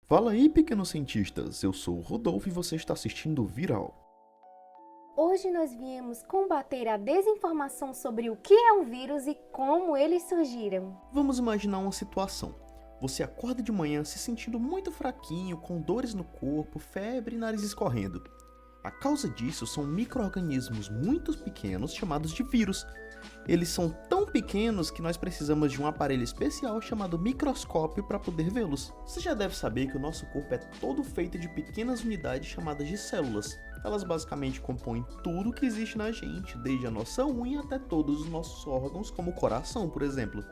Fala aí, pequenos cientistas, eu sou o Rodolfo e você está assistindo o Viral. Hoje nós viemos combater a desinformação sobre o que é um vírus e como eles surgiram. Vamos imaginar uma situação. Você acorda de manhã se sentindo muito fraquinho, com dores no corpo, febre e nariz escorrendo. A causa disso são micro-organismos muito pequenos chamados de vírus. Eles são tão pequenos que nós precisamos de um aparelho especial chamado microscópio para poder vê-los. Você já deve saber que o nosso corpo é todo feito de pequenas unidades chamadas de células. Elas basicamente compõem tudo que existe na gente, desde a nossa unha até todos os nossos órgãos, como o coração, por exemplo.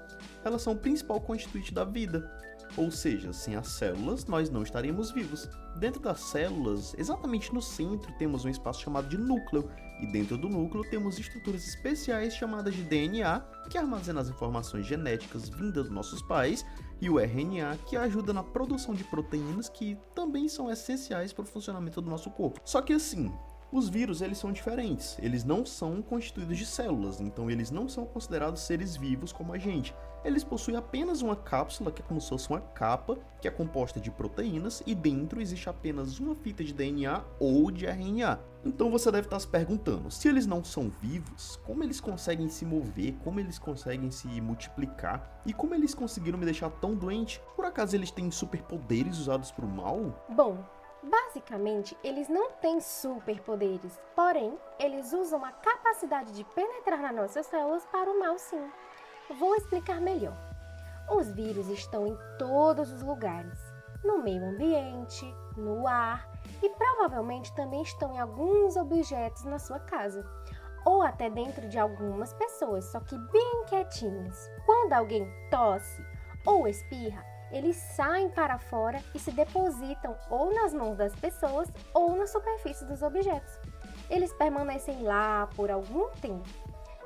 Elas são o principal constituinte da vida. Ou seja, sem as células, nós não estaríamos vivos. Dentro das células, exatamente no centro, temos um espaço chamado de núcleo, e dentro do núcleo temos estruturas especiais chamadas de DNA, que armazena as informações genéticas vindas dos nossos pais, e o RNA, que ajuda na produção de proteínas que também são essenciais para o funcionamento do nosso corpo. Só que assim, os vírus eles são diferentes, eles não são constituídos de células, então eles não são considerados seres vivos como a gente. Eles possuem apenas uma cápsula, que é como se fosse uma capa, que é composta de proteínas, e dentro existe apenas uma fita de DNA ou de RNA. Então você deve estar se perguntando, se eles não são vivos, como eles conseguem se mover, como eles conseguem se multiplicar, e como eles conseguiram me deixar tão doente? Por acaso eles têm superpoderes usados para o mal? Bom, basicamente eles não têm superpoderes, porém eles usam a capacidade de penetrar nas nossas células para o mal, sim. Vou explicar melhor. Os vírus estão em todos os lugares, no meio ambiente, no ar e provavelmente também estão em alguns objetos na sua casa, ou até dentro de algumas pessoas, só que bem quietinhas. Quando alguém tosse ou espirra, eles saem para fora e se depositam ou nas mãos das pessoas ou na superfície dos objetos. Eles permanecem lá por algum tempo.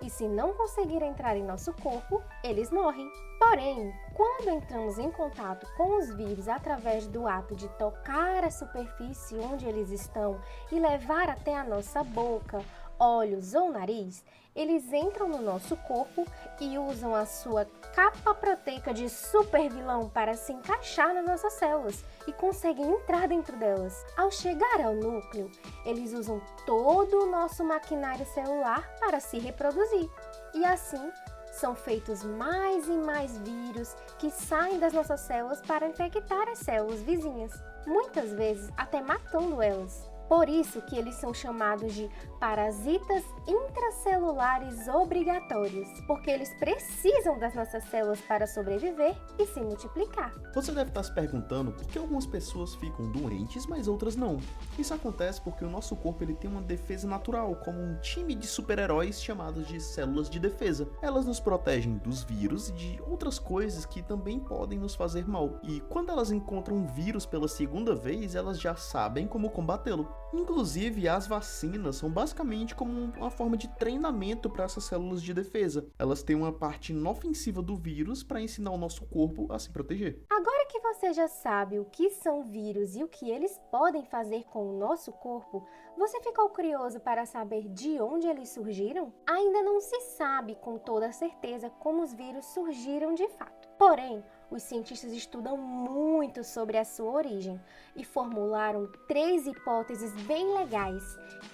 E se não conseguirem entrar em nosso corpo, eles morrem. Porém, quando entramos em contato com os vírus através do ato de tocar a superfície onde eles estão e levar até a nossa boca, olhos ou nariz, eles entram no nosso corpo e usam a sua capa proteica de super vilão para se encaixar nas nossas células e conseguem entrar dentro delas. Ao chegar ao núcleo, eles usam todo o nosso maquinário celular para se reproduzir. E assim, são feitos mais e mais vírus que saem das nossas células para infectar as células vizinhas, muitas vezes até matando elas. Por isso que eles são chamados de parasitas intracelulares obrigatórios, porque eles precisam das nossas células para sobreviver e se multiplicar. Você deve estar se perguntando por que algumas pessoas ficam doentes, mas outras não. Isso acontece porque o nosso corpo ele tem uma defesa natural, como um time de super-heróis chamados de células de defesa. Elas nos protegem dos vírus e de outras coisas que também podem nos fazer mal. E quando elas encontram um vírus pela segunda vez, elas já sabem como combatê-lo. Inclusive, as vacinas são basicamente como uma forma de treinamento para essas células de defesa. Elas têm uma parte inofensiva do vírus para ensinar o nosso corpo a se proteger. Agora que você já sabe o que são vírus e o que eles podem fazer com o nosso corpo, você ficou curioso para saber de onde eles surgiram? Ainda não se sabe com toda certeza como os vírus surgiram de fato. Porém, os cientistas estudam muito sobre a sua origem e formularam 3 hipóteses bem legais,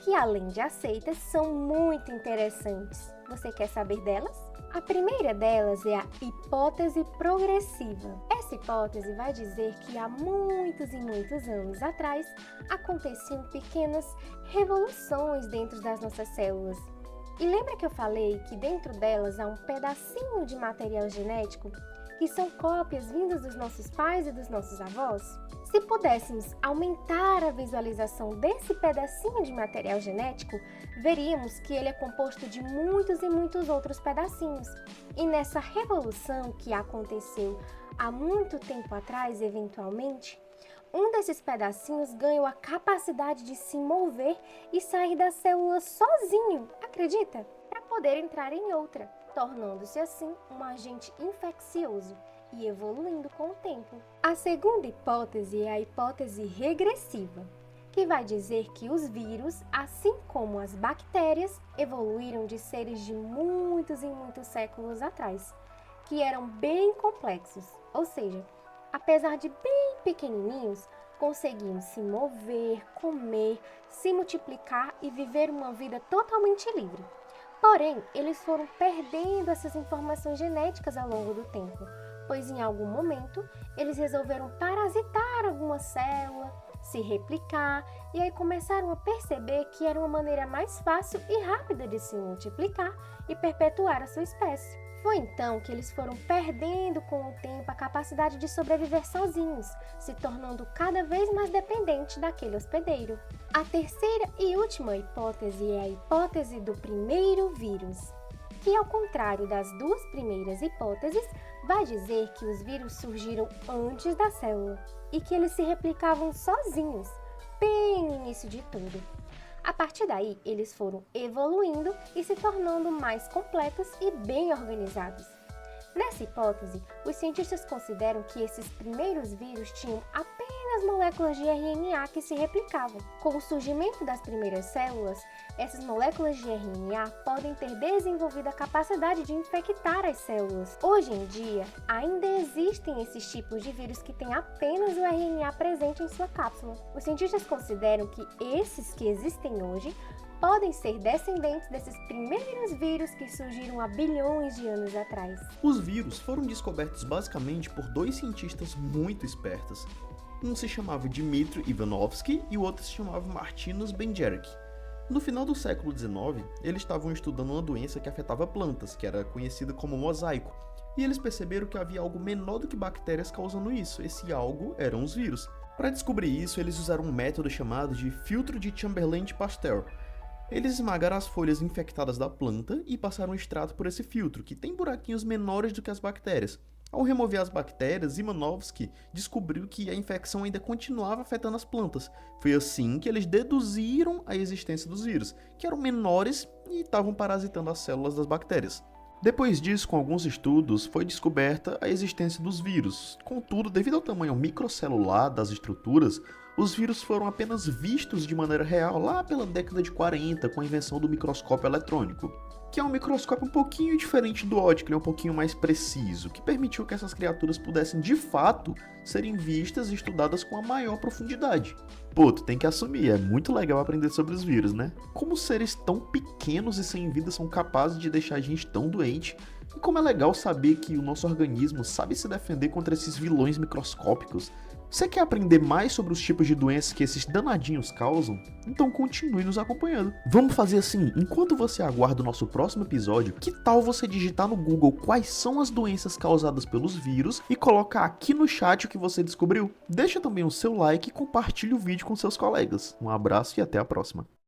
que além de aceitas, são muito interessantes. Você quer saber delas? A primeira delas é a hipótese progressiva. Essa hipótese vai dizer que há muitos e muitos anos atrás aconteciam pequenas revoluções dentro das nossas células. E lembra que eu falei que dentro delas há um pedacinho de material genético que são cópias vindas dos nossos pais e dos nossos avós? Se pudéssemos aumentar a visualização desse pedacinho de material genético, veríamos que ele é composto de muitos e muitos outros pedacinhos. E nessa revolução que aconteceu há muito tempo atrás, eventualmente, um desses pedacinhos ganhou a capacidade de se mover e sair da célula sozinho, acredita? Para poder entrar em outra, tornando-se assim um agente infeccioso e evoluindo com o tempo. A segunda hipótese é a hipótese regressiva, que vai dizer que os vírus, assim como as bactérias, evoluíram de seres de muitos e muitos séculos atrás, que eram bem complexos, ou seja, apesar de bem pequenininhos, conseguiam se mover, comer, se multiplicar e viver uma vida totalmente livre. Porém, eles foram perdendo essas informações genéticas ao longo do tempo, pois em algum momento eles resolveram parasitar alguma célula, se replicar e aí começaram a perceber que era uma maneira mais fácil e rápida de se multiplicar e perpetuar a sua espécie. Foi então que eles foram perdendo com o tempo a capacidade de sobreviver sozinhos, se tornando cada vez mais dependentes daquele hospedeiro. A terceira e última hipótese é a hipótese do primeiro vírus, que, ao contrário das duas primeiras hipóteses, vai dizer que os vírus surgiram antes da célula e que eles se replicavam sozinhos, bem no início de tudo. A partir daí, eles foram evoluindo e se tornando mais completos e bem organizados. Nessa hipótese, os cientistas consideram que esses primeiros vírus tinham apenas moléculas de RNA que se replicavam. Com o surgimento das primeiras células, essas moléculas de RNA podem ter desenvolvido a capacidade de infectar as células. Hoje em dia, ainda existem esses tipos de vírus que têm apenas o RNA presente em sua cápsula. Os cientistas consideram que esses que existem hoje podem ser descendentes desses primeiros vírus que surgiram há bilhões de anos atrás. Os vírus foram descobertos basicamente por dois cientistas muito espertos. Um se chamava Dmitry Ivanovsky e o outro se chamava Martinus Benjerich. No final do século XIX, eles estavam estudando uma doença que afetava plantas, que era conhecida como mosaico, e eles perceberam que havia algo menor do que bactérias causando isso. Esse algo eram os vírus. Para descobrir isso, eles usaram um método chamado de filtro de Chamberlain-Pasteur. Eles esmagaram as folhas infectadas da planta e passaram um extrato por esse filtro, que tem buraquinhos menores do que as bactérias. Ao remover as bactérias, Ivanovsky descobriu que a infecção ainda continuava afetando as plantas. Foi assim que eles deduziram a existência dos vírus, que eram menores e estavam parasitando as células das bactérias. Depois disso, com alguns estudos, foi descoberta a existência dos vírus. Contudo, devido ao tamanho microcelular das estruturas, os vírus foram apenas vistos de maneira real lá pela década de 40, com a invenção do microscópio eletrônico, que é um microscópio um pouquinho diferente do óptico, ele é um pouquinho mais preciso, que permitiu que essas criaturas pudessem, de fato, serem vistas e estudadas com a maior profundidade. Pô, tu tem que assumir, é muito legal aprender sobre os vírus, né? Como seres tão pequenos e sem vida são capazes de deixar a gente tão doente, e como é legal saber que o nosso organismo sabe se defender contra esses vilões microscópicos. Você quer aprender mais sobre os tipos de doenças que esses danadinhos causam? Então continue nos acompanhando. Vamos fazer assim, enquanto você aguarda o nosso próximo episódio, que tal você digitar no Google quais são as doenças causadas pelos vírus e colocar aqui no chat o que você descobriu? Deixa também o seu like e compartilhe o vídeo com seus colegas. Um abraço e até a próxima.